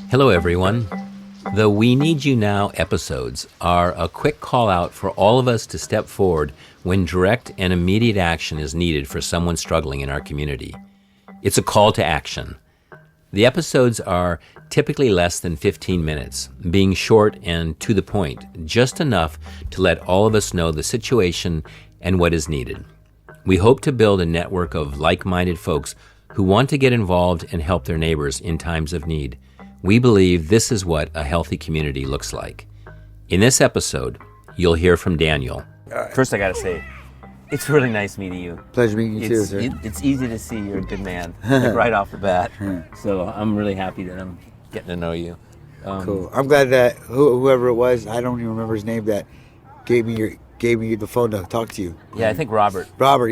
Hello, everyone. The We Need You Now episodes are a quick call out for all of us to step forward when direct and immediate action is needed for someone struggling in our community. It's a call to action. The episodes are typically less than 15 minutes, being short and to the point, just enough to let all of us know the situation and what is needed. We hope to build a network of like-minded folks who want to get involved and help their neighbors in times of need. We believe this is what a healthy community looks like. In this episode, you'll hear from Daniel. First, I gotta say, it's really nice meeting you. Pleasure meeting you too, sir. It's easy to see you're a good man, like right off the bat. So I'm really happy that I'm getting to know you. Cool. I'm glad that whoever it was, I don't even remember his name, that gave me the phone to talk to you. Yeah, I think Robert. Robert.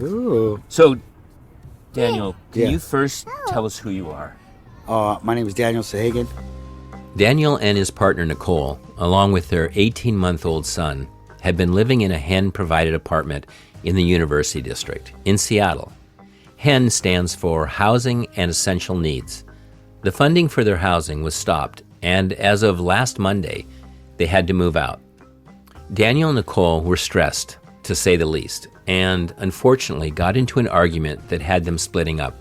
Ooh. So, Daniel, can Yeah. you first tell us who you are? My name is Daniel Sahagan. Daniel and his partner Nicole, along with their 18-month-old son, had been living in a HEN-provided apartment in the University District in Seattle. HEN stands for Housing and Essential Needs. The funding for their housing was stopped, and as of last Monday, they had to move out. Daniel and Nicole were stressed, to say the least, and unfortunately got into an argument that had them splitting up.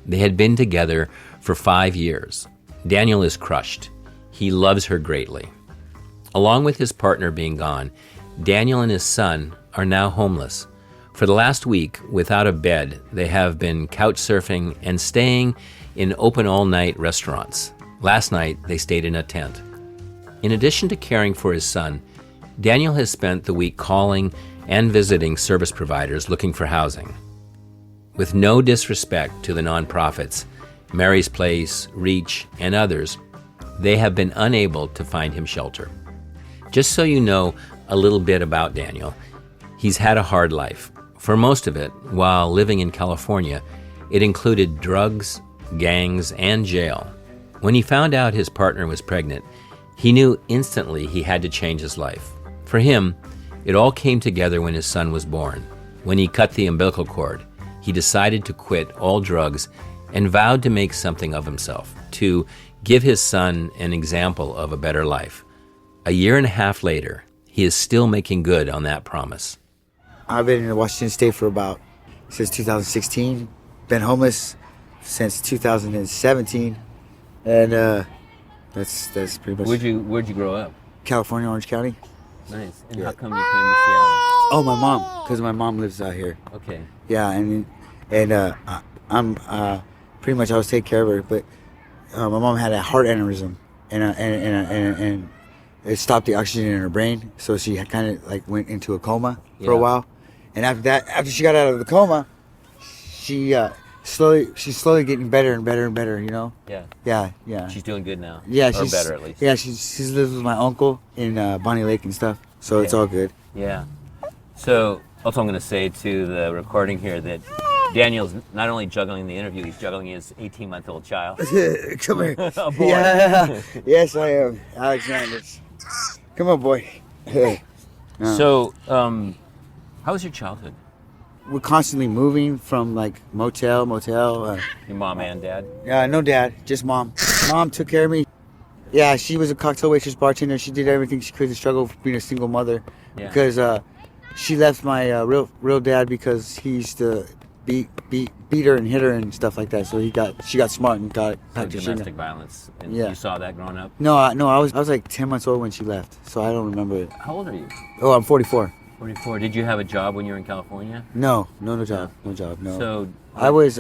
They had been together for 5 years. Daniel is crushed. He loves her greatly. Along with his partner being gone, Daniel and his son are now homeless. For the last week, without a bed, they have been couch surfing and staying in open all-night restaurants. Last night, they stayed in a tent. In addition to caring for his son, Daniel has spent the week calling and visiting service providers looking for housing. With no disrespect to the nonprofits, Mary's Place, Reach, and others, they have been unable to find him shelter. Just so you know a little bit about Daniel, he's had a hard life. For most of it, while living in California, it included drugs, gangs, and jail. When he found out his partner was pregnant, he knew instantly he had to change his life. For him, it all came together when his son was born. When he cut the umbilical cord, he decided to quit all drugs and vowed to make something of himself, to give his son an example of a better life. A year and a half later, he is still making good on that promise. I've been in Washington State since 2016. Been homeless since 2017, and that's pretty much. Where'd you grow up? California, Orange County. Nice. And how come you came to Seattle? Oh, my mom, because my mom lives out here. Okay. Yeah, and I'm pretty much I was taking care of her, but my mom had a heart aneurysm, and it stopped the oxygen in her brain, so she kind of like went into a coma for a while, and after she got out of the coma, she's slowly getting better and better and better, you know. Yeah. She's doing good now. Yeah, she's better at least. Yeah, she lives with my uncle in Bonnie Lake and stuff, so it's all good. Yeah. So also, I'm going to say to the recording here that Daniel's not only juggling the interview, he's juggling his 18-month-old child. Come here. A boy. Yeah. Yes, I am. Alexander. Come on, boy. Hey. So, how was your childhood? We're constantly moving from like motel. Your mom and dad? No dad, just mom. Mom took care of me. Yeah, she was a cocktail waitress, bartender. She did everything she could to struggle with being a single mother. Yeah. Because she left my real dad because he used to beat her and hit her and stuff like that. So she got smart and got domestic violence. And you saw that growing up? No, I was like 10 months old when she left, so I don't remember it. How old are you? Oh, I'm 44. 44. Did you have a job when you were in California? No job. No. So I was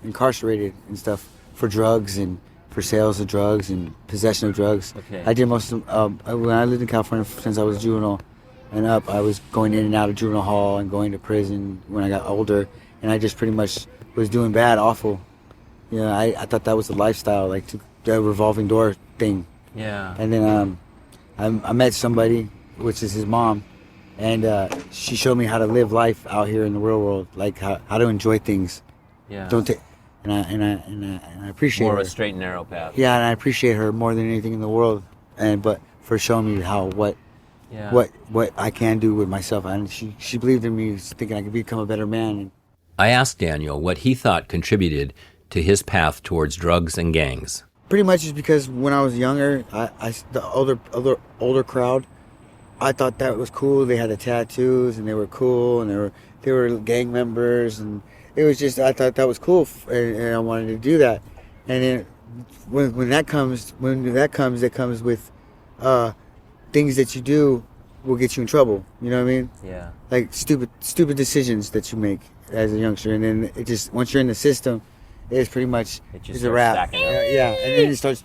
incarcerated and stuff for drugs and for sales of drugs and possession of drugs. Okay. I did most of when I lived in California since I was juvenile and up. I was going in and out of juvenile hall and going to prison when I got older, and I just pretty much was doing bad, awful. You know, I thought that was the lifestyle, like the revolving door thing. Yeah. And then I met somebody, which is his mom, and she showed me how to live life out here in the real world, like how to enjoy things. Yeah. And I appreciate more her. of a straight and narrow path. Yeah, and I appreciate her more than anything in the world, but for showing me what I can do with myself. And she believed in me, thinking I could become a better man. I asked Daniel what he thought contributed to his path towards drugs and gangs. Pretty much is because when I was younger, the older crowd, I thought that was cool. They had the tattoos and they were cool and they were gang members, and it was just, I thought that was cool, and I wanted to do that. And then when that comes, it comes with things that you do will get you in trouble. You know what I mean? Yeah. Like stupid decisions that you make as a youngster, and then it just, once you're in the system, it's pretty much it's a wrap. Stacking up. Yeah, and then it starts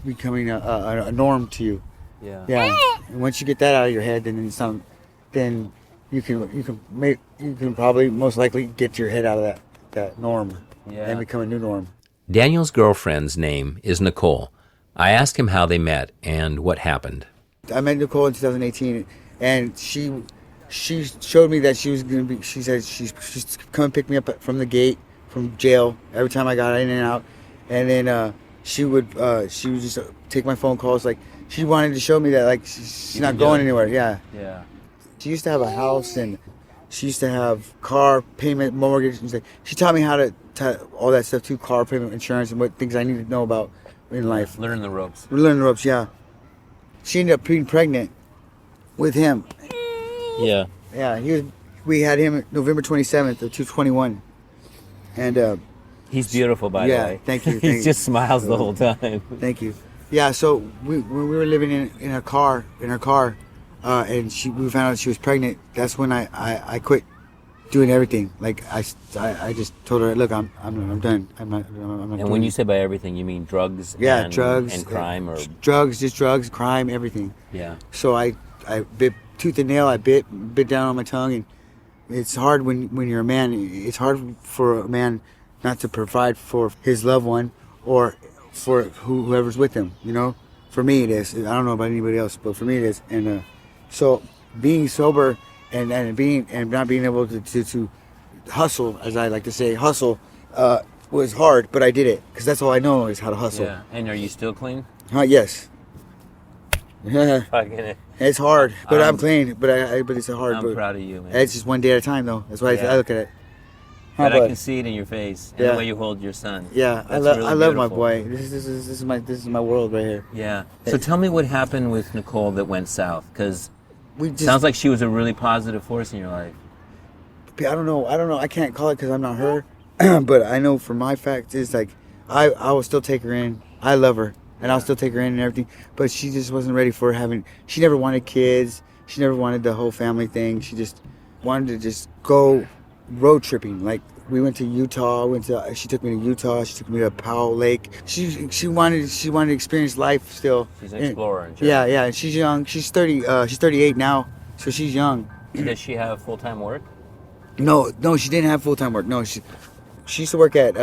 becoming a norm to you. Yeah. Yeah. And once you get that out of your head, then you can probably most likely get your head out of that norm and become a new norm. Daniel's girlfriend's name is Nicole. I asked him how they met and what happened. I met Nicole in 2018, and she showed me that she was gonna be. She said she's come and pick me up from the gate from jail every time I got in and out, and then she would just take my phone calls. Like, she wanted to show me that, like, she's not going anywhere. Yeah. Yeah. She used to have a house, and she used to have car payment, mortgage. And she taught me how to all that stuff too, car payment, insurance, and what things I need to know about in life. Learn the ropes. Learn the ropes, yeah. She ended up being pregnant with him. Yeah. Yeah, we had him November 27th of 2021. And he's beautiful, by the way. Thank you. He just smiles the whole time. Thank you. Yeah, so when we were living in her car, and we found out she was pregnant. That's when I quit doing everything. Like, I just told her, look, I'm done. I'm not. And when you say by everything, you mean drugs? Yeah, and, drugs and crime, or drugs, crime, everything. Yeah. So I bit tooth and nail. I bit down on my tongue, and it's hard when you're a man. It's hard for a man not to provide for his loved one or for whoever's with him. You know, for me it is. I don't know about anybody else, but for me it is. And so being sober and not being able to hustle, as I like to say, was hard, but I did it because that's all I know is how to hustle. Yeah. And are you still clean? Yes. Yeah. Fucking. It's hard, but I'm clean. But it's a hard. I'm proud of you, man. It's just one day at a time, though. That's why I look at it. But I can see it in your face and the way you hold your son. Yeah, I love my boy. This is my world right here. Yeah. So tell me what happened with Nicole that went south, because sounds like she was a really positive force in your life. I don't know. I can't call it because I'm not her, but I know for my fact is, like, I will still take her in. I love her, and I'll still take her in and everything. But she just wasn't ready for having. She never wanted kids. She never wanted the whole family thing. She just wanted to just go road tripping. Like, we went to Utah. She took me to Utah. She took me to Powell Lake. She wanted to experience life still. She's an explorer. Yeah. And she's young. She's 30. She's 38 now, so she's young. Does she have full-time work? No, she didn't have full-time work. No, she used to work at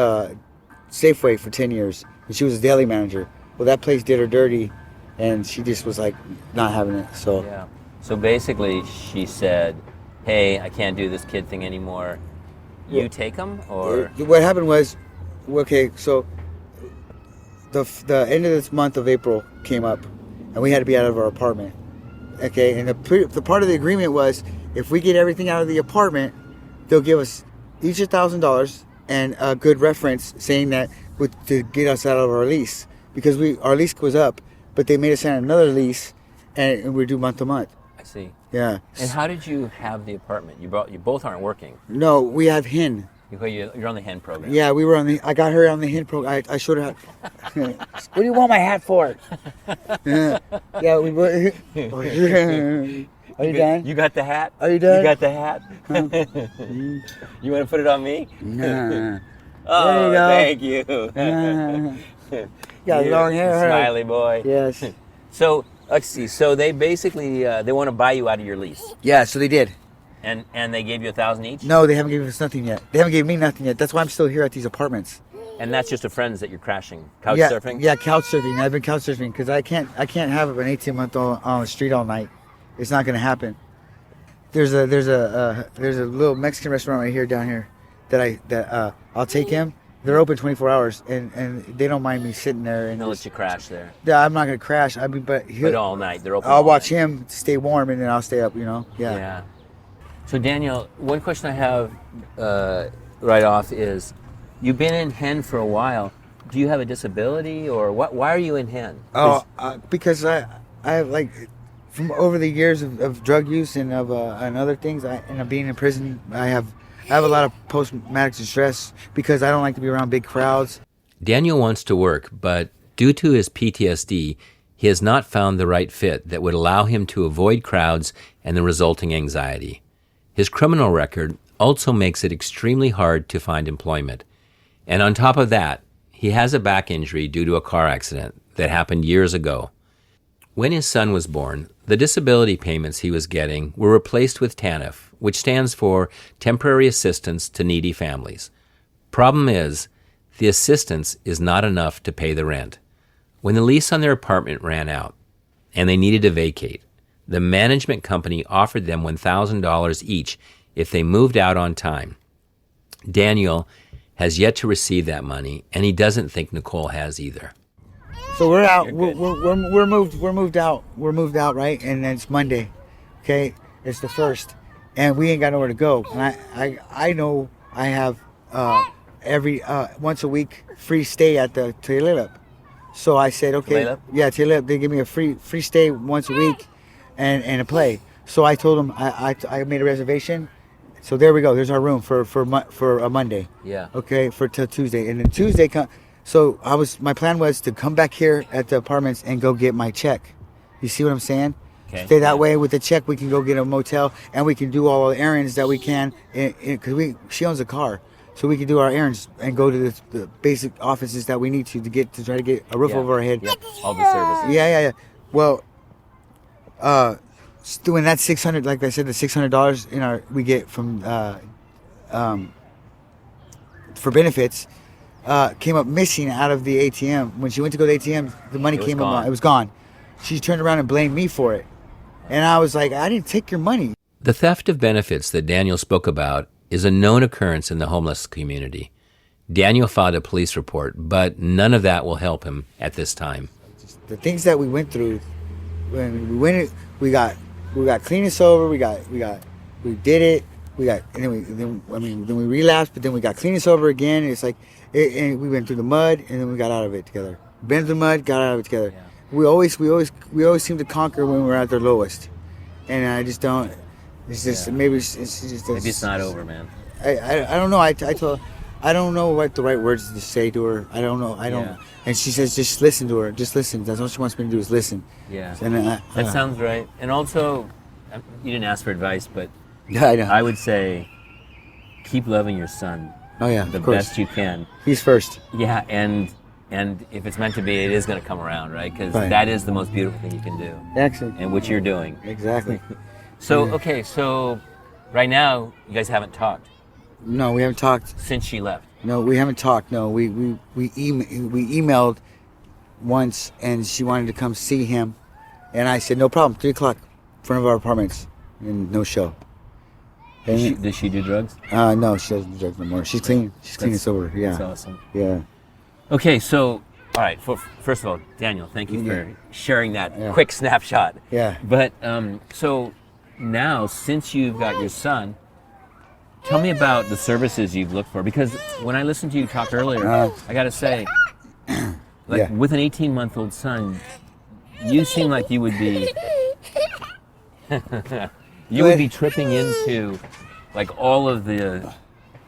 Safeway for 10 years, and she was a deli manager. Well, that place did her dirty, and she just was like not having it. So yeah. So basically, she said, "Hey, I can't do this kid thing anymore. You take him?" Or what happened was, okay, so the end of this month of April came up, and we had to be out of our apartment. Okay, and the part of the agreement was, if we get everything out of the apartment, they'll give us each $1,000 and a good reference saying that to get us out of our lease, because our lease was up, but they made us sign another lease, and we do month to month. I see. Yeah. And how did you have the apartment? You both aren't working. No, we have HEN. You're on the HEN program. Yeah, we were I got her on the HEN program. I showed her how. What do you want my hat for? Yeah, we were. Are you done? You got the hat? Are you done? You got the hat? You want to put it on me? Nah. Oh, thank you. Got long hair. Smiley boy. Yes. So, let's see. So they basically, they want to buy you out of your lease. Yeah, so they did. And they gave you $1,000 each? No, they haven't given us nothing yet. They haven't given me nothing yet. That's why I'm still here at these apartments. And that's just a friend's that you're crashing, couch surfing? Yeah, couch surfing. I've been couch surfing because I can't have an 18-month-old on the street all night. It's not going to happen. There's a little Mexican restaurant right here down here that I'll take him. They're open 24 hours, and they don't mind me sitting there. And they'll let you crash there. Yeah, I'm not going to crash. But all night. They're open. I'll watch him stay warm, and then I'll stay up. Yeah. So Daniel, one question I have right off is, you've been in Hen for a while. Do you have a disability, or what? Why are you in Hen? Oh, because I have like from over the years of drug use and of and other things, and of being in prison, I have a lot of post-traumatic stress because I don't like to be around big crowds. Daniel wants to work, but due to his PTSD, he has not found the right fit that would allow him to avoid crowds and the resulting anxiety. His criminal record also makes it extremely hard to find employment. And on top of that, he has a back injury due to a car accident that happened years ago. When his son was born, the disability payments he was getting were replaced with TANF, which stands for Temporary Assistance to Needy Families. Problem is, the assistance is not enough to pay the rent. When the lease on their apartment ran out and they needed to vacate, the management company offered them $1,000 each if they moved out on time. Daniel has yet to receive that money, and he doesn't think Nicole has either. So we're out. We're moved out. We're moved out, right? And then it's Monday. Okay, it's the 1st, and we ain't got nowhere to go. And I know I have every once a week free stay at the Taylor. So I said, okay, Taylor. They give me a free stay once a week, and a play. So I told them I made a reservation. So there we go. There's our room for a Monday. Yeah. Okay, till Tuesday, and then Tuesday come. So my plan was to come back here at the apartments and go get my check. You see what I'm saying? Okay. Stay that way. With the check, we can go get a motel and we can do all the errands that we can. Because she owns a car, so we can do our errands and go to the basic offices that we need to try to get a roof over our head. Yeah. All the services. Yeah. Well, doing that $600, like I said, the $600 we get from for benefits. Came up missing out of the ATM. When she went to go to the ATM, the money came up. It was gone. She turned around and blamed me for it. And I was like, I didn't take your money. The theft of benefits that Daniel spoke about is a known occurrence in the homeless community. Daniel filed a police report, but none of that will help him at this time. The things that we went through, when we got clean and sober. We did it. Then we relapsed, but then we got clean and sober again. And it's like, and we went through the mud, and then we got out of it together. Been through the mud, got out of it together. Yeah. We always seem to conquer when we're at their lowest, and I just don't. It's just maybe it's not over, man. I don't know. I don't know what the right words to say to her. I don't know. And she says, just listen to her. Just listen. That's all she wants me to do is listen. Yeah. And that sounds right. And also, you didn't ask for advice, but yeah, I know. I would say, keep loving your son. Oh yeah, the best you can. He's first. Yeah, and if it's meant to be, it is going to come around, right? Because that is the most beautiful thing you can do. Excellent. And which you're doing. Exactly. So okay, so right now you guys haven't talked. No, we haven't talked since she left. No, we haven't talked. No, we emailed once, and she wanted to come see him, and I said no problem. 3:00, in front of our apartments, and no show. Does she do drugs? No, she doesn't do drugs no more. She's clean. She's clean and sober. Yeah. That's awesome. Yeah. Okay, so all right. First of all, Daniel, thank you for sharing that quick snapshot. Yeah. But so now, since you've got your son, tell me about the services you've looked for. Because when I listened to you talk earlier, I got to say, with an 18-month-old son, you seem like you would be would be tripping into like all of the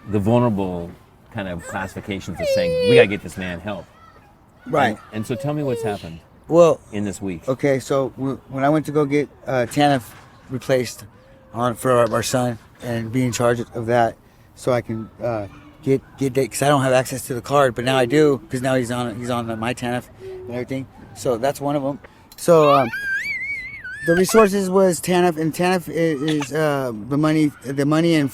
vulnerable kind of classifications of saying we gotta get this man help. Right. And so tell me what's happened. Well, in this week. Okay, so when I went to go get TANF replaced for our son and be in charge of that, so I can get that, because I don't have access to the card, but now I do, because now he's on my TANF and everything. So that's one of them. So the resources was TANF, and TANF is the money and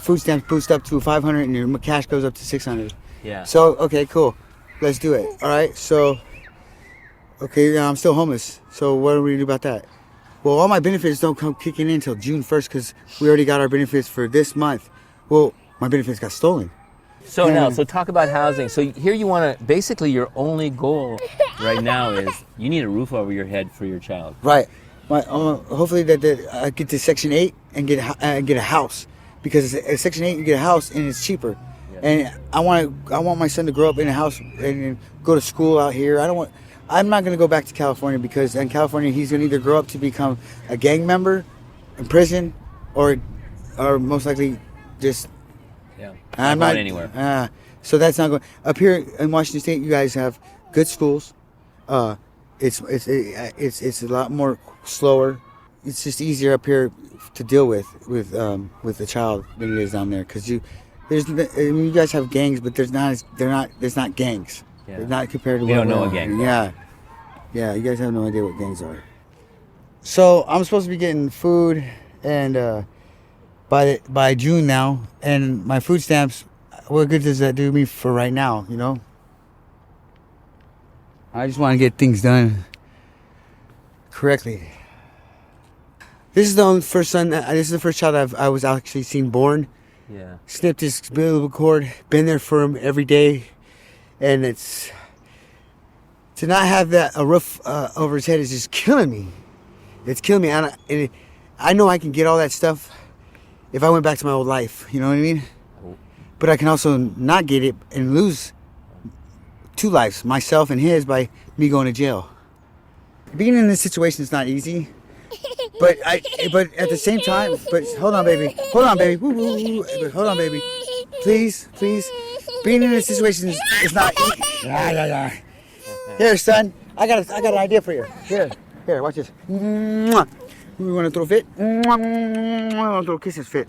food stamps boost up to $500, and your cash goes up to $600. Yeah. So okay, cool, let's do it. All right. So okay, I'm still homeless. So what are we gonna do about that? Well, all my benefits don't come kicking in until June 1st because we already got our benefits for this month. Well, my benefits got stolen. So so talk about housing. So here you want to, basically your only goal right now is you need a roof over your head for your child. Right. Hopefully that I get to Section 8 and get a house, because at Section 8 you get a house and it's cheaper. And I want my son to grow up in a house and go to school out here. I'm not going to go back to California, because in California he's going to either grow up to become a gang member in prison, or most likely just. Yeah. I'm not not going anywhere. So that's not going. Up here in Washington State, you guys have good schools. It's a lot more slower. It's just easier up here to deal with the child than it is down there, because you guys have gangs, but there's not gangs. Yeah. They're not compared to. We don't know what gangs are. Yeah. You guys have no idea what gangs are. So I'm supposed to be getting food, and by June now, and my food stamps. What good does that do me for right now? You know. I just want to get things done correctly. This is the first son. This is the first child I was actually seen born. Yeah. Snipped his umbilical cord. Been there for him every day, and it's to not have a roof over his head is just killing me. It's killing me, and I know I can get all that stuff if I went back to my old life. You know what I mean? But I can also not get it and lose 2 lives, myself and his, by me going to jail. Being in this situation is not easy, but at the same time, but hold on, baby, woo, woo, woo. Hold on, baby, please. Being in this situation is not easy. Here, son, I got an idea for you. Here, watch this. We want to throw fit? We want to throw kisses fit.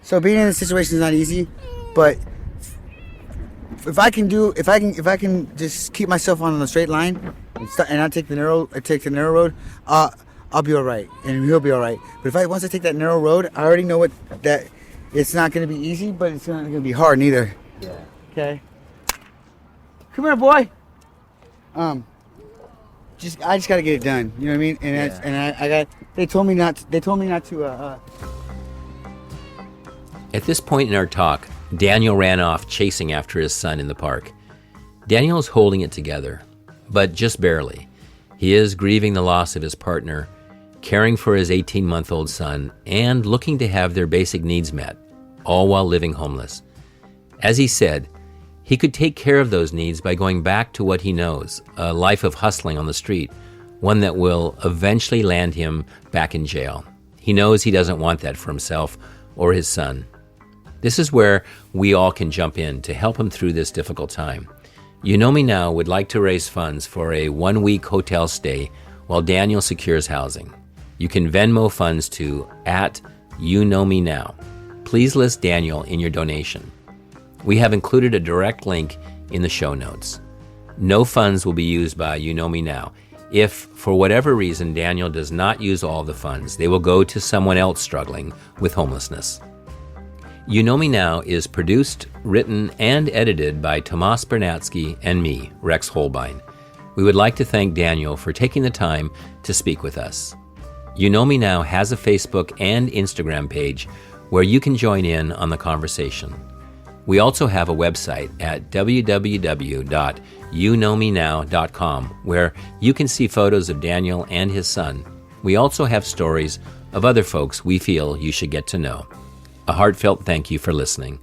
So being in this situation is not easy, but if I can just keep myself on the straight line and not take the narrow road, I'll be all right, and he'll be all right. But once I take that narrow road, I already know that it's not going to be easy, but it's not going to be hard neither. Yeah. Okay. Come here, boy. I just got to get it done. You know what I mean? And They told me not to. At this point in our talk, Daniel ran off chasing after his son in the park. Daniel is holding it together, but just barely. He is grieving the loss of his partner, caring for his 18-month-old son, and looking to have their basic needs met, all while living homeless. As he said, he could take care of those needs by going back to what he knows, a life of hustling on the street, one that will eventually land him back in jail. He knows he doesn't want that for himself or his son. This is where we all can jump in to help him through this difficult time. You Know Me Now would like to raise funds for a 1-week hotel stay while Daniel secures housing. You can Venmo funds to @YouKnowMeNow. Please list Daniel in your donation. We have included a direct link in the show notes. No funds will be used by You Know Me Now. If, for whatever reason, Daniel does not use all the funds, they will go to someone else struggling with homelessness. You Know Me Now is produced, written, and edited by Tomas Bernatsky and me, Rex Holbein. We would like to thank Daniel for taking the time to speak with us. You Know Me Now has a Facebook and Instagram page where you can join in on the conversation. We also have a website at www.youknowmenow.com where you can see photos of Daniel and his son. We also have stories of other folks we feel you should get to know. A heartfelt thank you for listening.